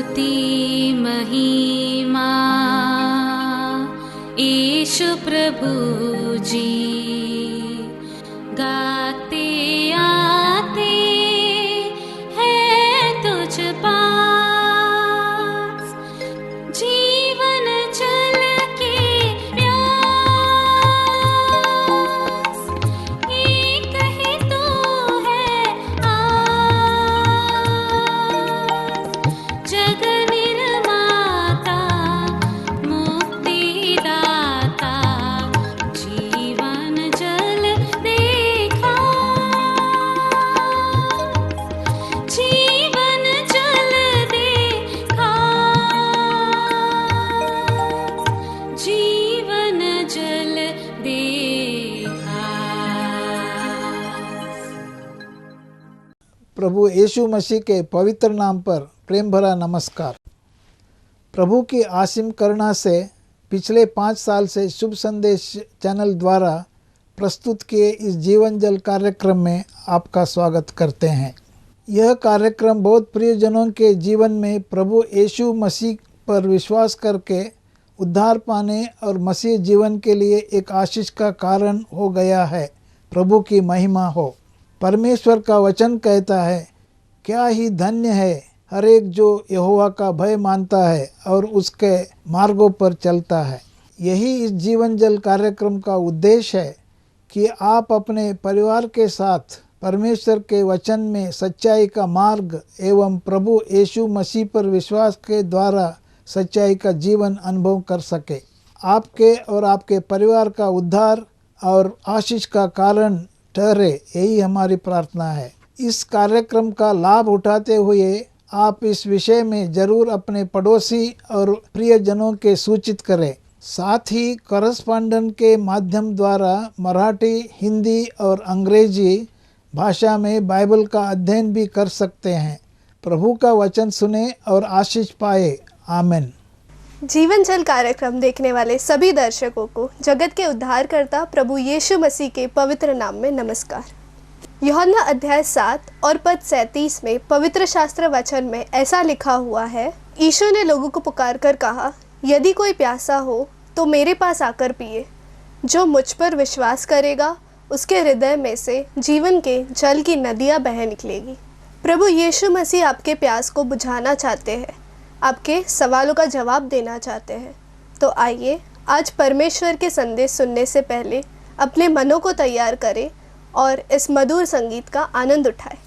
स्तुति महिमा ईशु प्रभु जी, गाते आते हैं तुझ पास, जीवन जल के प्यास, एक ही तो है आस, जग निर्माता मुक्तिदाता, जीवन जल देखा, जीवन जल देखा, जीवन जल देखा। प्रभु यीशु मसीह के पवित्र नाम पर प्रेम भरा नमस्कार। प्रभु की असीम करुणा से पिछले 5 साल से शुभ संदेश चैनल द्वारा प्रस्तुत किए इस जीवन जल कार्यक्रम में आपका स्वागत करते हैं। यह कार्यक्रम बहुत प्रियजनों के जीवन में प्रभु यीशु मसीह पर विश्वास करके उद्धार पाने और मसीह जीवन के लिए एक आशीष का कारण हो गया है। प्रभु की महिमा हो। परमेश्वर का वचन कहता है, क्या ही धन्य है हर एक जो यहोवा का भय मानता है और उसके मार्गों पर चलता है। यही इस जीवन जल कार्यक्रम का उद्देश्य है कि आप अपने परिवार के साथ परमेश्वर के वचन में सच्चाई का मार्ग एवं प्रभु यीशु मसीह पर विश्वास के द्वारा सच्चाई का जीवन अनुभव कर सके। आपके और आपके परिवार का उद्धार और आशीष का कारण ठहरे, यही हमारी प्रार्थना है। इस कार्यक्रम का लाभ उठाते हुए आप इस विषय में जरूर अपने पड़ोसी और प्रियजनों के सूचित करें। साथ ही करस्पॉन्डेंट के माध्यम द्वारा मराठी, हिंदी और अंग्रेजी भाषा में बाइबल का अध्ययन भी कर सकते हैं। प्रभु का वचन सुने और आशीष पाए। आमीन। जीवन जल कार्यक्रम देखने वाले सभी दर्शकों को जगत के उद्धारकर्ता प्रभु यीशु मसीह के पवित्र नाम में नमस्कार। यूहन्ना अध्याय 7 और पद 37 में पवित्र शास्त्र वचन में ऐसा लिखा हुआ है, यीशु ने लोगों को पुकार कर कहा, यदि कोई प्यासा हो तो मेरे पास आकर पिए। जो मुझ पर विश्वास करेगा उसके हृदय में से जीवन के जल की नदियाँ बह निकलेगी। प्रभु यीशु मसीह आपके प्यास को बुझाना चाहते हैं, आपके सवालों का जवाब देना चाहते हैं। तो आइए आज परमेश्वर के संदेश सुनने से पहले अपने मनों को तैयार करें और इस मधुर संगीत का आनंद उठाएं।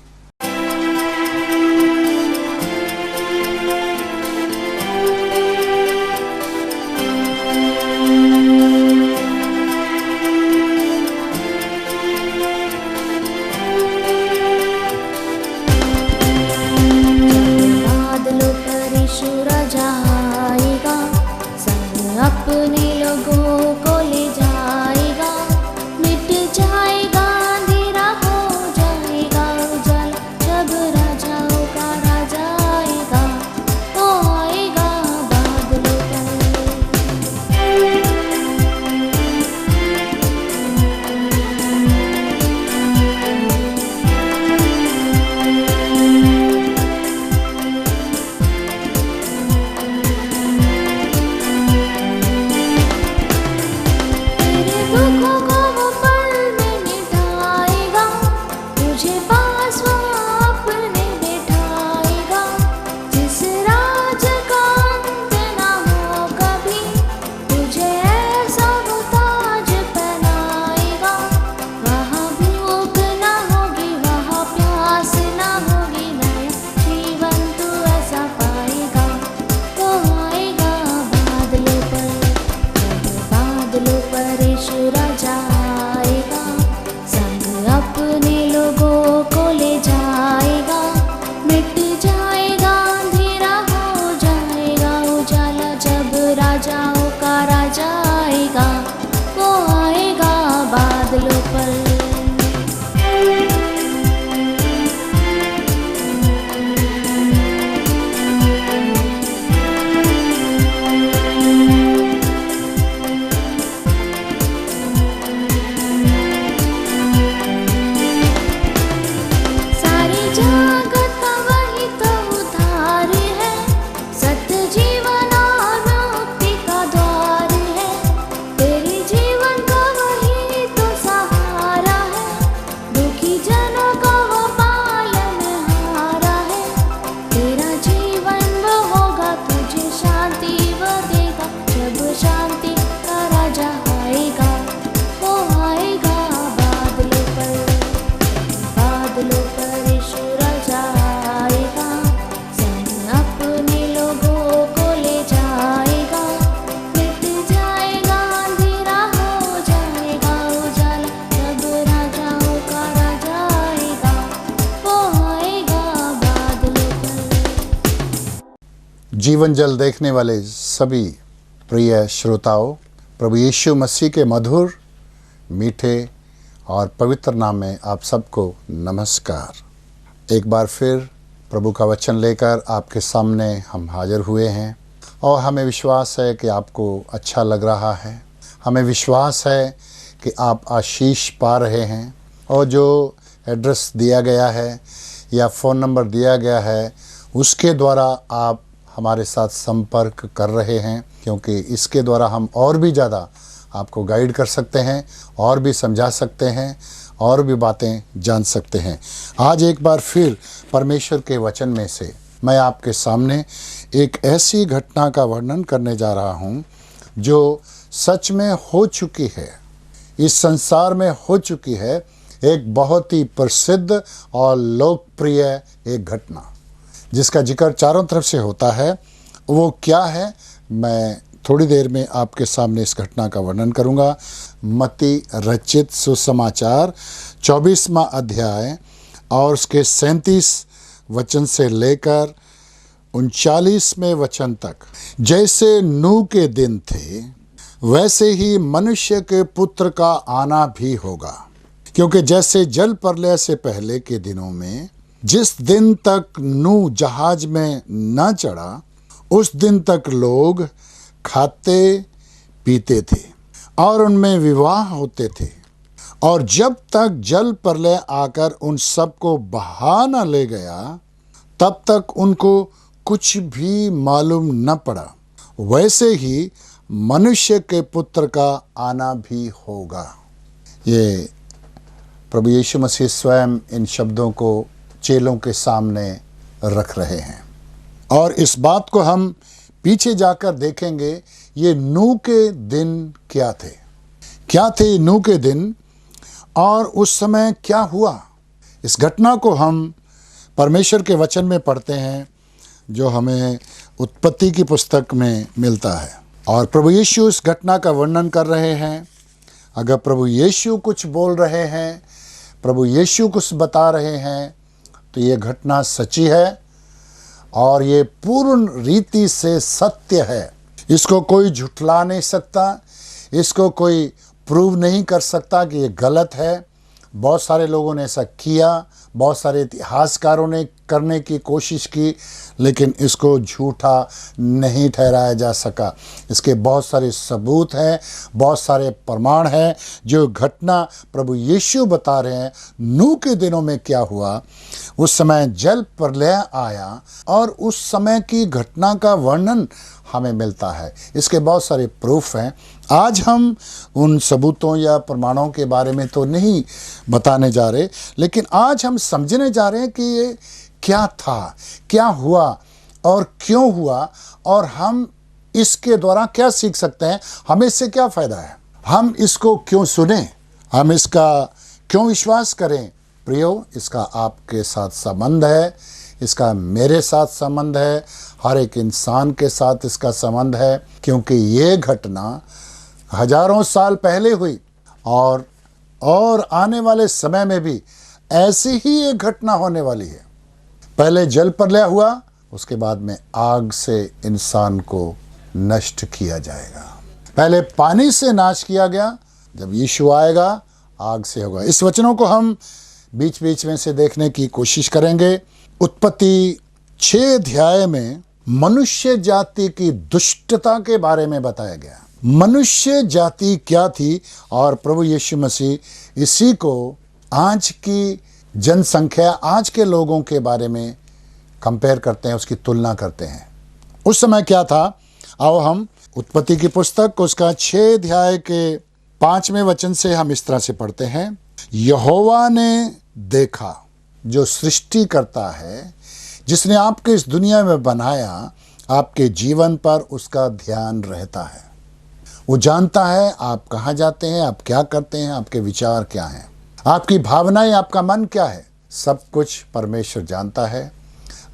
बादलों पर यीशु राजा आएगा, संग अपने लोगों को ले जाएगा, मिट जाएगा अंधेरा, हो जाएगा उजाला। जीवन जल देखने वाले सभी प्रिय श्रोताओं, प्रभु यीशु मसीह के मधुर, मीठे और पवित्र नाम में आप सबको नमस्कार। एक बार फिर प्रभु का वचन लेकर आपके सामने हम हाजिर हुए हैं और हमें विश्वास है कि आपको अच्छा लग रहा है। हमें विश्वास है कि आप आशीष पा रहे हैं और जो एड्रेस दिया गया है या फ़ोन नंबर दिया गया है उसके द्वारा आप हमारे साथ संपर्क कर रहे हैं, क्योंकि इसके द्वारा हम और भी ज़्यादा आपको गाइड कर सकते हैं और भी समझा सकते हैं और भी बातें जान सकते हैं। आज एक बार फिर परमेश्वर के वचन में से मैं आपके सामने एक ऐसी घटना का वर्णन करने जा रहा हूँ जो सच में हो चुकी है, इस संसार में हो चुकी है। एक बहुत ही प्रसिद्ध और लोकप्रिय एक घटना जिसका जिक्र चारों तरफ से होता है। वो क्या है, मैं थोड़ी देर में आपके सामने इस घटना का वर्णन करूंगा। मत्ती रचित सुसमाचार 24वां अध्याय और उसके 37 वचन से लेकर 39वें वचन तक। जैसे नूह के दिन थे वैसे ही मनुष्य के पुत्र का आना भी होगा, क्योंकि जैसे जल प्रलय से पहले के दिनों में जिस दिन तक नूह जहाज में न चढ़ा उस दिन तक लोग खाते पीते थे और उनमें विवाह होते थे, और जब तक जल प्रलय आकर उन सबको बहा न ले गया तब तक उनको कुछ भी मालूम न पड़ा। वैसे ही मनुष्य के पुत्र का आना भी होगा। ये प्रभु यीशु मसीह स्वयं इन शब्दों को चेलों के सामने रख रहे हैं और इस बात को हम पीछे जाकर देखेंगे। ये नूह के दिन क्या थे नूह के दिन और उस समय क्या हुआ। इस घटना को हम परमेश्वर के वचन में पढ़ते हैं जो हमें उत्पत्ति की पुस्तक में मिलता है, और प्रभु यीशु इस घटना का वर्णन कर रहे हैं। अगर प्रभु यीशु कुछ बोल रहे हैं, प्रभु यीशु कुछ बता रहे हैं, तो ये घटना सच्ची है और ये पूर्ण रीति से सत्य है। इसको कोई झुठला नहीं सकता, इसको कोई प्रूव नहीं कर सकता कि ये गलत है। बहुत सारे लोगों ने ऐसा किया, बहुत सारे इतिहासकारों ने करने की कोशिश की, लेकिन इसको झूठा नहीं ठहराया जा सका। इसके बहुत सारे सबूत हैं, बहुत सारे प्रमाण हैं। जो घटना प्रभु यीशु बता रहे हैं, नूह के दिनों में क्या हुआ, उस समय जल प्रलय आया और उस समय की घटना का वर्णन हमें मिलता है। इसके बहुत सारे प्रूफ हैं। आज हम उन सबूतों या प्रमाणों के बारे में तो नहीं बताने जा रहे, लेकिन आज हम समझने जा रहे हैं कि ये क्या था, क्या हुआ और क्यों हुआ, और हम इसके द्वारा क्या सीख सकते हैं, हमें इससे क्या फ़ायदा है, हम इसको क्यों सुने, हम इसका क्यों विश्वास करें। प्रियो, इसका आपके साथ संबंध है, इसका मेरे साथ संबंध है, हर एक इंसान के साथ इसका संबंध है, क्योंकि ये घटना हजारों साल पहले हुई और आने वाले समय में भी ऐसी ही एक घटना होने वाली है। पहले जल प्रलय हुआ, उसके बाद में आग से इंसान को नष्ट किया जाएगा। पहले पानी से नाश किया गया, जब यीशु आएगा आग से होगा। इस वचनों को हम बीच बीच में से देखने की कोशिश करेंगे। उत्पत्ति 6 अध्याय में मनुष्य जाति की दुष्टता के बारे में बताया गया। मनुष्य जाति क्या थी, और प्रभु यीशु मसीह इसी को आज की जनसंख्या, आज के लोगों के बारे में कंपेयर करते हैं, उसकी तुलना करते हैं। उस समय क्या था, आओ हम उत्पत्ति की पुस्तक उसका 6 अध्याय के 5वें वचन से हम इस तरह से पढ़ते हैं। यहोवा ने देखा, जो सृष्टि करता है, जिसने आपके इस दुनिया में बनाया, आपके जीवन पर उसका ध्यान रहता है। वो जानता है आप कहाँ जाते हैं, आप क्या करते हैं, आपके विचार क्या हैं, आपकी भावनाएं, आपका मन क्या है, सब कुछ परमेश्वर जानता है।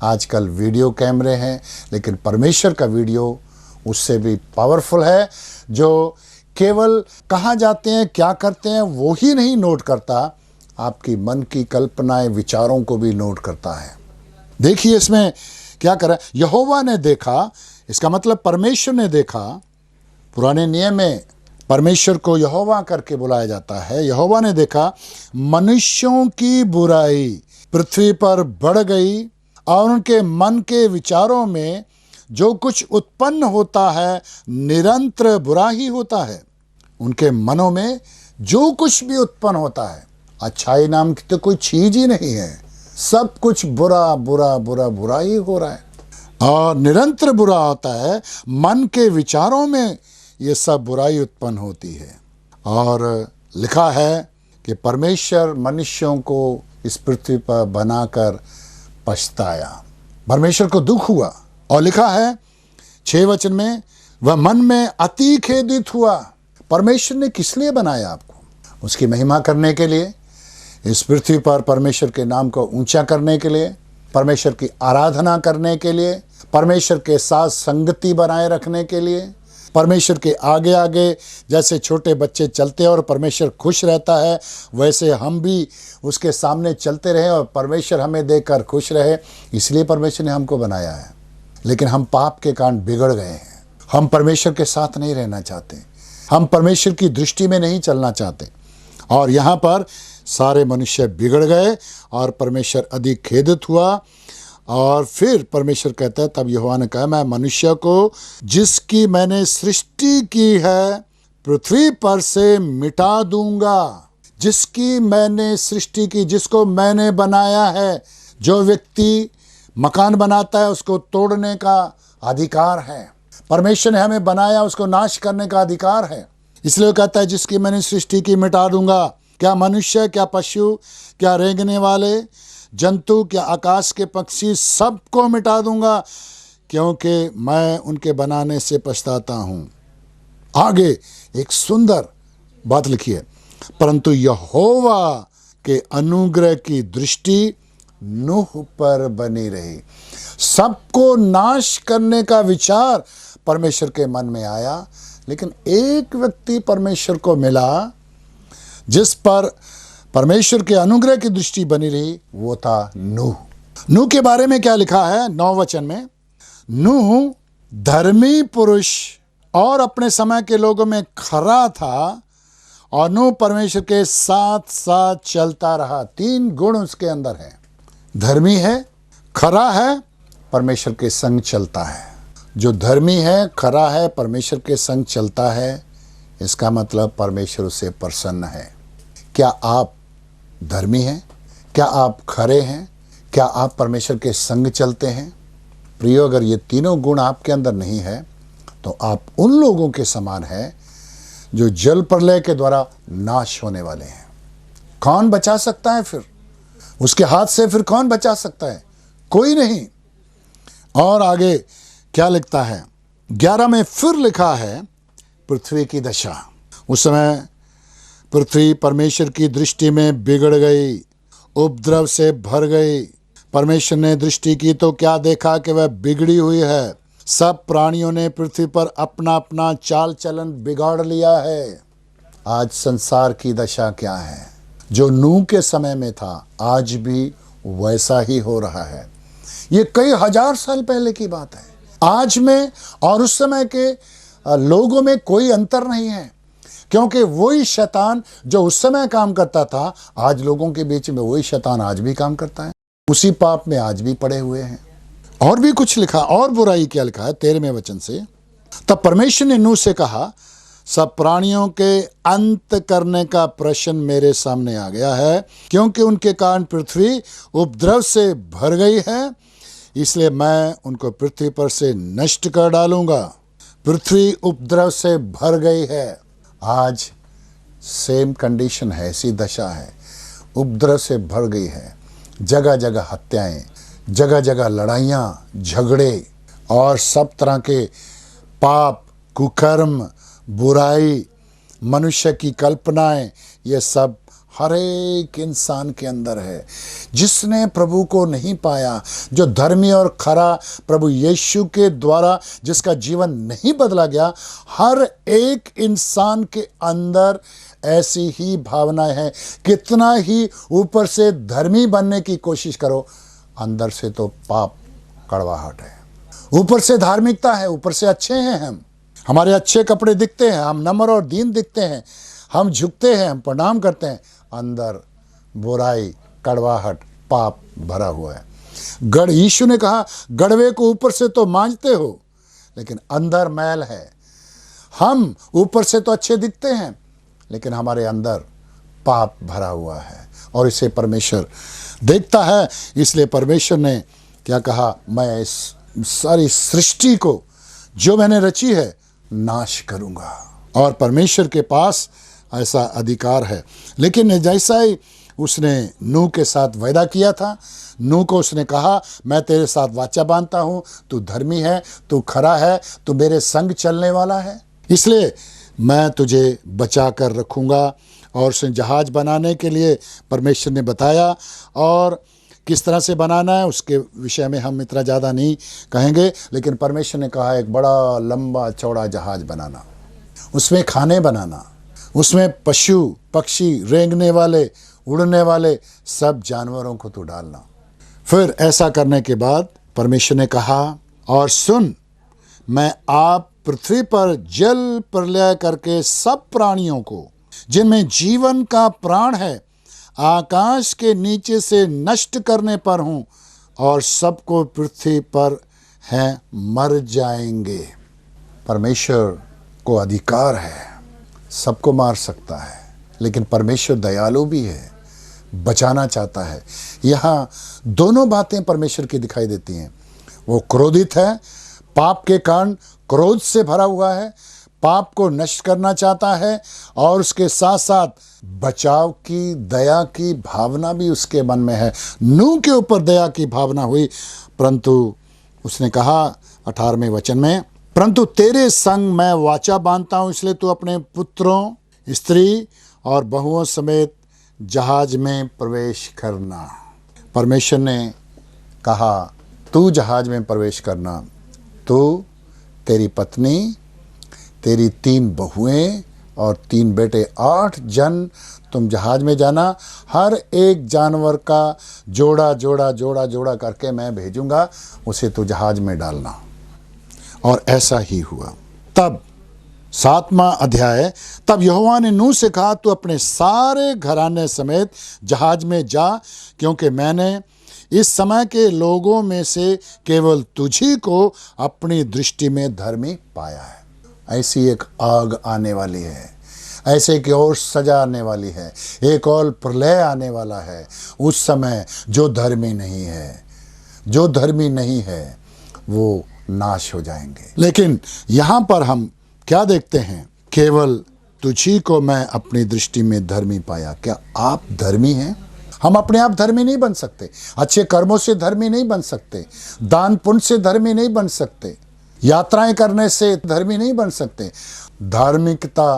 आजकल वीडियो कैमरे हैं, लेकिन परमेश्वर का वीडियो उससे भी पावरफुल है, जो केवल कहाँ जाते हैं, क्या करते हैं वो ही नहीं नोट करता, आपकी मन की कल्पनाएं, विचारों को भी नोट करता है। देखिए इसमें क्या करा? यहोवा ने देखा, इसका मतलब परमेश्वर ने देखा। पुराने नियम में परमेश्वर को यहोवा करके बुलाया जाता है। यहोवा ने देखा मनुष्यों की बुराई पृथ्वी पर बढ़ गई और उनके मन के विचारों में जो कुछ उत्पन्न होता है निरंतर बुरा ही होता है। उनके मनों में जो कुछ भी उत्पन्न होता है, अच्छाई नाम की तो कोई चीज ही नहीं है, सब कुछ बुरा बुरा बुरा बुरा ही हो रहा है और निरंतर बुरा होता है। मन के विचारों में ये सब बुराई उत्पन्न होती है। और लिखा है कि परमेश्वर मनुष्यों को इस पृथ्वी पर बनाकर पछताया, परमेश्वर को दुख हुआ। और लिखा है 6 वचन में, वह मन में अति खेदित हुआ। परमेश्वर ने किस लिए बनाया आपको? उसकी महिमा करने के लिए, इस पृथ्वी पर परमेश्वर के नाम को ऊंचा करने के लिए, परमेश्वर की आराधना करने के लिए, परमेश्वर के साथ संगति बनाए रखने के लिए, परमेश्वर के आगे आगे जैसे छोटे बच्चे चलते हैं और परमेश्वर खुश रहता है, वैसे हम भी उसके सामने चलते रहें और परमेश्वर हमें देखकर खुश रहे। इसलिए परमेश्वर ने हमको बनाया है। लेकिन हम पाप के कारण बिगड़ गए हैं। हम परमेश्वर के साथ नहीं रहना चाहते, हम परमेश्वर की दृष्टि में नहीं चलना चाहते। और यहाँ पर सारे मनुष्य बिगड़ गए और परमेश्वर अधिक खेदित हुआ। और फिर परमेश्वर कहता है, तब यहोवा ने कहा, मैं मनुष्य को जिसकी मैंने सृष्टि की है पृथ्वी पर से मिटा दूंगा। जिसकी मैंने सृष्टि की, जिसको मैंने बनाया है। जो व्यक्ति मकान बनाता है उसको तोड़ने का अधिकार है, परमेश्वर ने हमें बनाया, उसको नाश करने का अधिकार है। इसलिए कहता है जिसकी मैंने सृष्टि की मिटा दूंगा। क्या मनुष्य, क्या पशु, क्या रेंगने वाले जंतु, क्या आकाश के पक्षी, सबको मिटा दूंगा, क्योंकि मैं उनके बनाने से पछताता हूं। आगे एक सुंदर बात लिखी है, परंतु यहोवा के अनुग्रह की दृष्टि नूह पर बनी रही। सबको नाश करने का विचार परमेश्वर के मन में आया, लेकिन एक व्यक्ति परमेश्वर को मिला जिस पर परमेश्वर के अनुग्रह की दृष्टि बनी रही, वो था नूह। नूह के बारे में क्या लिखा है 9 वचन में? नूह धर्मी पुरुष और अपने समय के लोगों में खरा था और नूह परमेश्वर के साथ साथ चलता रहा। 3 गुण उसके अंदर है, धर्मी है, खरा है, परमेश्वर के संग चलता है। जो धर्मी है, खरा है, परमेश्वर के संग चलता है, इसका मतलब परमेश्वर उससे प्रसन्न है। क्या आप धर्मी हैं? क्या आप खरे हैं? क्या आप परमेश्वर के संग चलते हैं? प्रियो, अगर ये तीनों गुण आपके अंदर नहीं है तो आप उन लोगों के समान हैं जो जल प्रलय के द्वारा नाश होने वाले हैं। कौन बचा सकता है फिर? उसके हाथ से फिर कौन बचा सकता है? कोई नहीं। और आगे क्या लिखता है 11 में? फिर लिखा है पृथ्वी की दशा। उस समय पृथ्वी परमेश्वर की दृष्टि में बिगड़ गई, उपद्रव से भर गई। परमेश्वर ने दृष्टि की तो क्या देखा कि वह बिगड़ी हुई है। सब प्राणियों ने पृथ्वी पर अपना अपना चाल चलन बिगाड़ लिया है। आज संसार की दशा क्या है? जो नूह के समय में था आज भी वैसा ही हो रहा है। ये कई हजार साल पहले की बात है। आज में और उस समय के लोगों में कोई अंतर नहीं है, क्योंकि वही शैतान जो उस समय काम करता था, आज लोगों के बीच में वही शैतान आज भी काम करता है। उसी पाप में आज भी पड़े हुए हैं। और भी कुछ लिखा, और बुराई क्या लिखा है 13वें वचन से? तब परमेश्वर ने नूह से कहा, सब प्राणियों के अंत करने का प्रश्न मेरे सामने आ गया है, क्योंकि उनके कारण पृथ्वी उपद्रव से भर गई है, इसलिए मैं उनको पृथ्वी पर से नष्ट कर डालूंगा। पृथ्वी उपद्रव से भर गई है। आज सेम कंडीशन है, ऐसी दशा है, उपद्रव से भर गई है। जगह जगह हत्याएं, जगह जगह लड़ाइयाँ, झगड़े और सब तरह के पाप, कुकर्म, बुराई, मनुष्य की कल्पनाएं, ये सब हर एक इंसान के अंदर है। जिसने प्रभु को नहीं पाया, जो धर्मी और खरा प्रभु यीशु के द्वारा जिसका जीवन नहीं बदला गया, हर एक इंसान के अंदर ऐसी ही भावनाएं हैं। कितना ही ऊपर से धर्मी बनने की कोशिश करो, अंदर से तो पाप कड़वाहट है। ऊपर से धार्मिकता है, ऊपर से अच्छे हैं हम, हमारे अच्छे कपड़े दिखते हैं, हम नम्र और दीन दिखते हैं, हम झुकते हैं, हम प्रणाम करते हैं, अंदर बुराई, कड़वाहट, पाप भरा हुआ है। यीशु ने कहा, गड़वे को ऊपर से तो मांजते हो लेकिन अंदर मैल है। हम ऊपर से तो अच्छे दिखते हैं लेकिन हमारे अंदर पाप भरा हुआ है और इसे परमेश्वर देखता है। इसलिए परमेश्वर ने क्या कहा, मैं इस सारी सृष्टि को जो मैंने रची है नाश करूंगा। और परमेश्वर के पास ऐसा अधिकार है। लेकिन जैसा ही उसने नूह के साथ वायदा किया था, नूह को उसने कहा, मैं तेरे साथ वाचा बांधता हूँ, तू धर्मी है, तू खरा है, तू मेरे संग चलने वाला है, इसलिए मैं तुझे बचा कर रखूँगा। और उसने जहाज बनाने के लिए परमेश्वर ने बताया, और किस तरह से बनाना है उसके विषय में हम इतना ज़्यादा नहीं कहेंगे, लेकिन परमेश्वर ने कहा एक बड़ा लंबा चौड़ा जहाज बनाना, उसमें खाने बनाना, उसमें पशु पक्षी, रेंगने वाले, उड़ने वाले सब जानवरों को तो डालना। फिर ऐसा करने के बाद परमेश्वर ने कहा, और सुन, मैं आप पृथ्वी पर जल प्रलय करके सब प्राणियों को जिनमें जीवन का प्राण है आकाश के नीचे से नष्ट करने पर हूँ, और सबको पृथ्वी पर हैं मर जाएंगे। परमेश्वर को अधिकार है, सबको मार सकता है, लेकिन परमेश्वर दयालु भी है, बचाना चाहता है। यहाँ दोनों बातें परमेश्वर की दिखाई देती हैं। वो क्रोधित है, पाप के कारण क्रोध से भरा हुआ है, पाप को नष्ट करना चाहता है, और उसके साथ साथ बचाव की, दया की भावना भी उसके मन में है। नूह के ऊपर दया की भावना हुई, परंतु उसने कहा 18वें वचन में, परंतु तेरे संग मैं वाचा बांधता हूँ, इसलिए तू अपने पुत्रों, स्त्री और बहुओं समेत जहाज में प्रवेश करना। परमेश्वर ने कहा, तू जहाज में प्रवेश करना, तू, तेरी पत्नी, तेरी 3 बहुएं और 3 बेटे, 8 जन तुम जहाज में जाना। हर एक जानवर का जोड़ा जोड़ा जोड़ा जोड़ा करके मैं भेजूंगा, उसे तू जहाज में डालना। और ऐसा ही हुआ। तब 7वां अध्याय, तब यहोवा ने नूह से कहा, तू अपने सारे घराने समेत जहाज में जा, क्योंकि मैंने इस समय के लोगों में से केवल तुझी को अपनी दृष्टि में धर्मी पाया है। ऐसी एक आग आने वाली है, ऐसे की और सजा आने वाली है, एक और प्रलय आने वाला है। उस समय जो धर्मी नहीं है, जो धर्मी नहीं है, वो नाश हो जाएंगे। लेकिन यहाँ पर हम क्या देखते हैं, केवल तुझी को मैं अपनी दृष्टि में धर्मी पाया। क्या आप धर्मी हैं? हम अपने आप धर्मी नहीं बन सकते, अच्छे कर्मों से धर्मी नहीं बन सकते, दान पुण्य से धर्मी नहीं बन सकते, यात्राएं करने से धर्मी नहीं बन सकते। धार्मिकता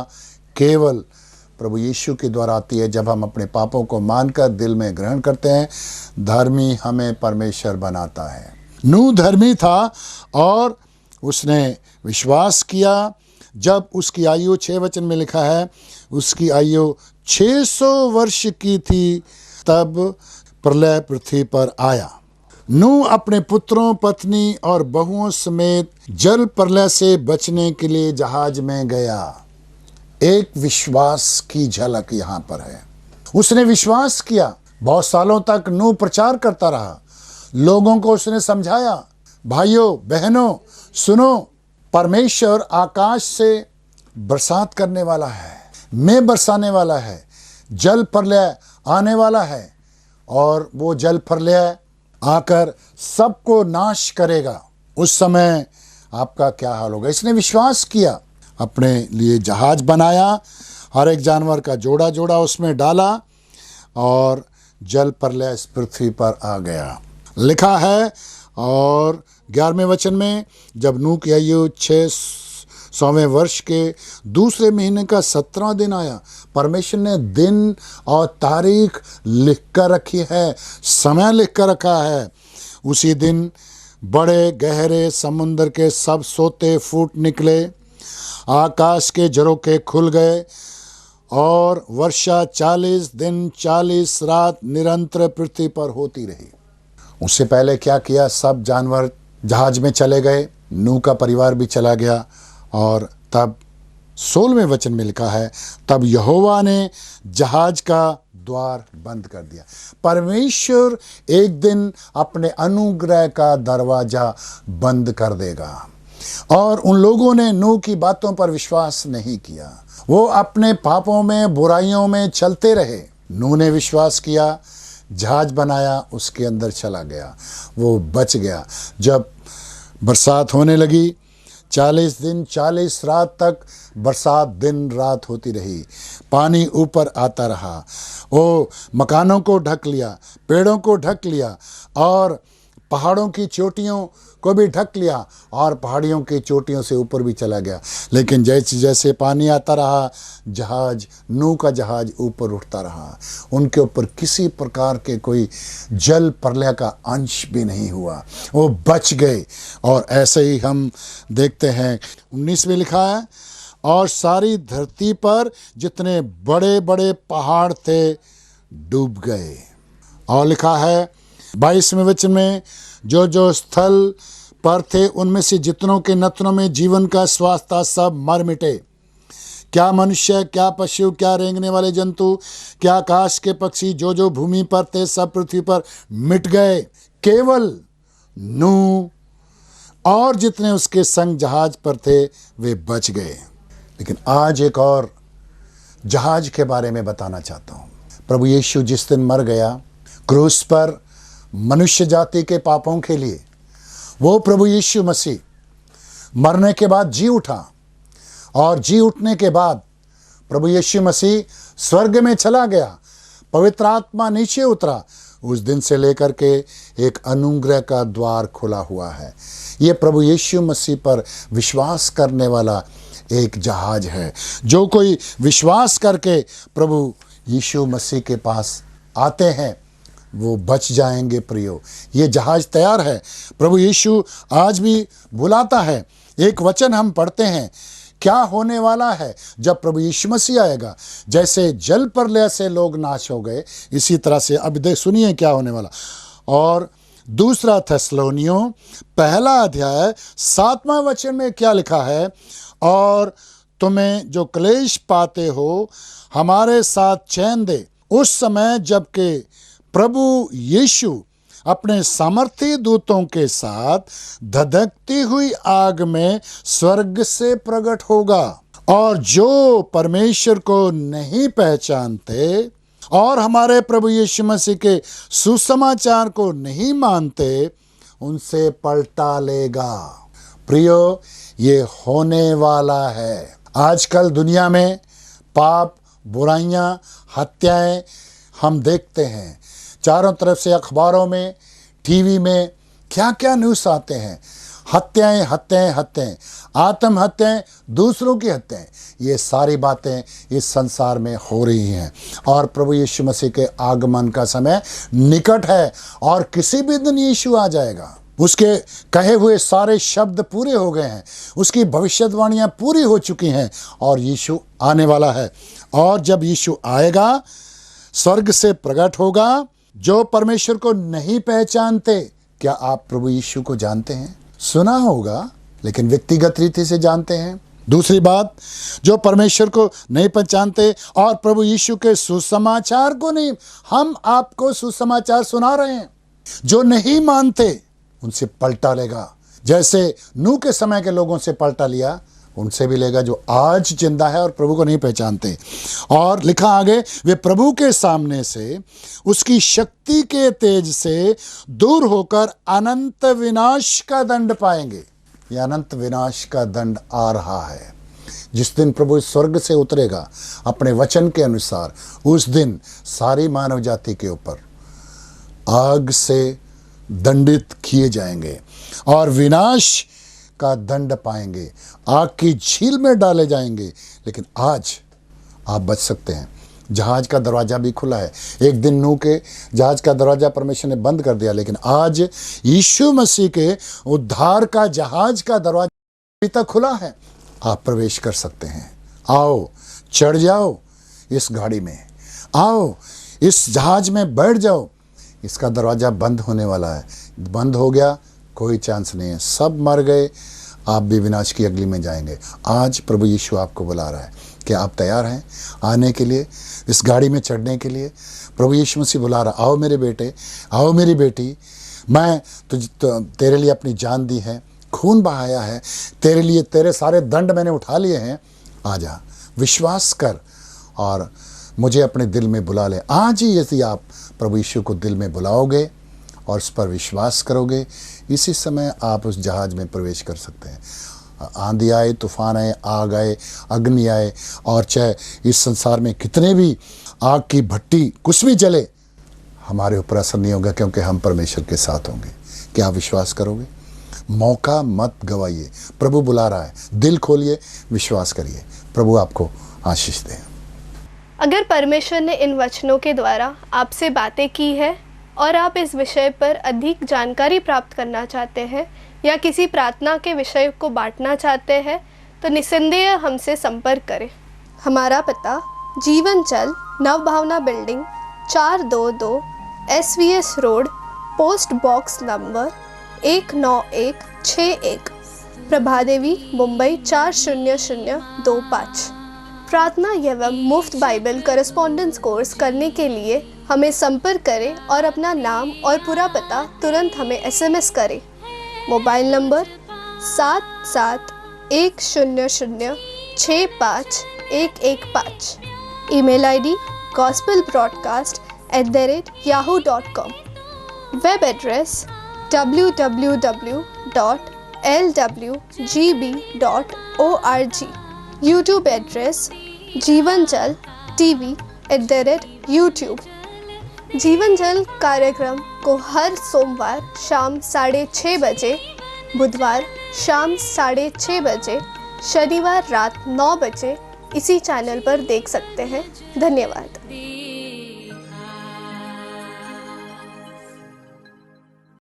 केवल प्रभु यीशु के द्वारा आती है। जब हम अपने पापों को मानकर दिल में ग्रहण करते हैं, धर्मी हमें परमेश्वर बनाता है। नूह धर्मी था और उसने विश्वास किया। जब उसकी आयु 6 वचन में लिखा है, उसकी आयु 600 वर्ष की थी, तब प्रलय पृथ्वी पर आया। नूह अपने पुत्रों, पत्नी और बहुओं समेत जल प्रलय से बचने के लिए जहाज में गया। एक विश्वास की झलक यहाँ पर है। उसने विश्वास किया। बहुत सालों तक नूह प्रचार करता रहा, लोगों को उसने समझाया, भाइयों बहनों सुनो, परमेश्वर आकाश से बरसात करने वाला है, मैं बरसाने वाला है, जल प्रलय आने वाला है, और वो जल प्रलय आकर सबको नाश करेगा। उस समय आपका क्या हाल होगा? इसने विश्वास किया, अपने लिए जहाज बनाया, हर एक जानवर का जोड़ा जोड़ा उसमें डाला, और जल प्रलय इस पृथ्वी पर आ गया। लिखा है, और 11वें वचन में, जब नूह की आयु 600वें वर्ष के दूसरे महीने का 17वां दिन आया। परमेश्वर ने दिन और तारीख लिख कर रखी है, समय लिख कर रखा है। उसी दिन बड़े गहरे समुद्र के सब सोते फूट निकले, आकाश के झरोखे खुल गए, और वर्षा 40 दिन 40 रात निरंतर पृथ्वी पर होती रही। उससे पहले क्या किया, सब जानवर जहाज में चले गए, नूह का परिवार भी चला गया। और तब 16वें वचन में लिखा है, तब यहोवा ने जहाज का द्वार बंद कर दिया। परमेश्वर एक दिन अपने अनुग्रह का दरवाजा बंद कर देगा। और उन लोगों ने नूह की बातों पर विश्वास नहीं किया, वो अपने पापों में, बुराइयों में चलते रहे। नूह ने विश्वास किया, जहाज बनाया, उसके अंदर चला गया, वो बच गया। जब बरसात होने लगी, 40 दिन 40 रात तक बरसात दिन रात होती रही, पानी ऊपर आता रहा, वो मकानों को ढक लिया, पेड़ों को ढक लिया और पहाड़ों की चोटियों को भी ढक लिया और पहाड़ियों की चोटियों से ऊपर भी चला गया। लेकिन जैसे जैसे पानी आता रहा, जहाज, नूह का जहाज ऊपर उठता रहा, उनके ऊपर किसी प्रकार के कोई जल प्रलय का अंश भी नहीं हुआ, वो बच गए। और ऐसे ही हम देखते हैं 19 में लिखा है, और सारी धरती पर जितने बड़े बड़े पहाड़ थे डूब गए। और लिखा है 22वें वचन में, जो जो स्थल पर थे उनमें से जितनों के नथनों में जीवन का श्वास था सब मर मिटे। क्या मनुष्य, क्या पशु, क्या रेंगने वाले जंतु, क्या आकाश के पक्षी, जो जो भूमि पर थे सब पृथ्वी पर मिट गए। केवल नूह और जितने उसके संग जहाज पर थे वे बच गए। लेकिन आज एक और जहाज के बारे में बताना चाहता हूँ। प्रभु यीशु जिस दिन मर गया क्रूस पर मनुष्य जाति के पापों के लिए, वो प्रभु यीशु मसीह मरने के बाद जी उठा, और जी उठने के बाद प्रभु यीशु मसीह स्वर्ग में चला गया, पवित्र आत्मा नीचे उतरा। उस दिन से लेकर के एक अनुग्रह का द्वार खुला हुआ है। ये प्रभु यीशु मसीह पर विश्वास करने वाला एक जहाज है। जो कोई विश्वास करके प्रभु यीशु मसीह के पास आते हैं वो बच जाएंगे। प्रियो, ये जहाज तैयार है। प्रभु यीशु आज भी बुलाता है। एक वचन हम पढ़ते हैं, क्या होने वाला है जब प्रभु यीशु मसीह आएगा। जैसे जल प्रलय से लोग नाश हो गए, इसी तरह से अब सुनिए क्या होने वाला। और दूसरा थेसलोनियों 1 अध्याय 7वां वचन में क्या लिखा है, और तुम्हें जो क्लेश पाते हो हमारे साथ चैन दे, उस समय जबकि प्रभु यीशु अपने सामर्थी दूतों के साथ धधकती हुई आग में स्वर्ग से प्रकट होगा। और जो परमेश्वर को नहीं पहचानते और हमारे प्रभु यीशु मसीह के सुसमाचार को नहीं मानते, उनसे पलटा लेगा। प्रियो, ये होने वाला है। आजकल दुनिया में पाप, बुराइयां, हत्याएं हम देखते हैं। चारों तरफ से अखबारों में, टीवी में क्या क्या न्यूज़ आते हैं। हत्याएं, हत्याएं, हत्याएं, आत्महत्याएं, दूसरों की हत्याएं, ये सारी बातें इस संसार में हो रही हैं। और प्रभु यीशु मसीह के आगमन का समय निकट है और किसी भी दिन यीशु आ जाएगा। उसके कहे हुए सारे शब्द पूरे हो गए हैं, उसकी भविष्यवाणियां पूरी हो चुकी हैं और यीशु आने वाला है। और जब यीशु आएगा, स्वर्ग से प्रकट होगा। जो परमेश्वर को नहीं पहचानते, क्या आप प्रभु यीशु को जानते हैं? सुना होगा, लेकिन व्यक्तिगत रीति से जानते हैं। दूसरी बात, जो परमेश्वर को नहीं पहचानते और प्रभु यीशु के सुसमाचार को नहीं, हम आपको सुसमाचार सुना रहे हैं, जो नहीं मानते उनसे पलटा लेगा। जैसे नूह के समय के लोगों से पलटा लिया, उनसे भी लेगा जो आज जिंदा है और प्रभु को नहीं पहचानते। और लिखा आगे, वे प्रभु के सामने से उसकी शक्ति के तेज से दूर होकर अनंत विनाश का दंड पाएंगे। यह अनंत विनाश का दंड आ रहा है। जिस दिन प्रभु स्वर्ग से उतरेगा अपने वचन के अनुसार, उस दिन सारी मानव जाति के ऊपर आग से दंडित किए जाएंगे और विनाश का दंड पाएंगे, आग की झील में डाले जाएंगे। लेकिन आज आप बच सकते हैं। जहाज का दरवाज़ा भी खुला है। एक दिन नूह के जहाज का दरवाज़ा परमेश्वर ने बंद कर दिया, लेकिन आज यीशु मसीह के उद्धार का जहाज का दरवाज़ा अभी तक खुला है। आप प्रवेश कर सकते हैं। आओ, चढ़ जाओ इस गाड़ी में, आओ इस जहाज में बैठ जाओ। इसका दरवाज़ा बंद होने वाला है। बंद हो गया, कोई चांस नहीं है, सब मर गए, आप भी विनाश की अगली में जाएंगे। आज प्रभु यीशु आपको बुला रहा है कि आप तैयार हैं आने के लिए, इस गाड़ी में चढ़ने के लिए। प्रभु यीशु मसीह बुला रहा, आओ मेरे बेटे, आओ मेरी बेटी, मैं तेरे लिए अपनी जान दी है, खून बहाया है तेरे लिए, तेरे सारे दंड मैंने उठा लिए हैं। आ जा, विश्वास कर और मुझे अपने दिल में बुला ले। आज ही यदि आप प्रभु यीशु को दिल में बुलाओगे और उस पर विश्वास करोगे, इसी समय आप उस जहाज़ में प्रवेश कर सकते हैं। आंधी आए, तूफान आए, आग आए, अग्नि आए, और चाहे इस संसार में कितने भी आग की भट्टी कुछ भी जले, हमारे ऊपर असर नहीं होगा, क्योंकि हम परमेश्वर के साथ होंगे। क्या आप विश्वास करोगे? मौका मत गवाइए, प्रभु बुला रहा है, दिल खोलिए, विश्वास करिए। प्रभु आपको आशीष दे। अगर परमेश्वर ने इन वचनों के द्वारा आपसे बातें की है और आप इस विषय पर अधिक जानकारी प्राप्त करना चाहते हैं या किसी प्रार्थना के विषय को बांटना चाहते हैं, तो निस्संदेह हमसे संपर्क करें। हमारा पता Jeevan Jal, Nav Bhavna building, 422 SVS road, post box number 19161, Prabhadevi, Mumbai 40025। प्रार्थना एवं मुफ्त बाइबल करस्पॉन्डेंस कोर्स करने के लिए हमें संपर्क करें और अपना नाम और पूरा पता तुरंत हमें SMS करें। Mobile number 7710065115। Email ID gospelbroadcast@yahoo.com। Web address www.lwgb.org। YouTube address जीवन जल TV@YouTube। जीवन जल कार्यक्रम को हर सोमवार शाम 6:30 बजे, बुधवार शाम 6:30 बजे, शनिवार रात 9 बजे इसी चैनल पर देख सकते हैं। धन्यवाद।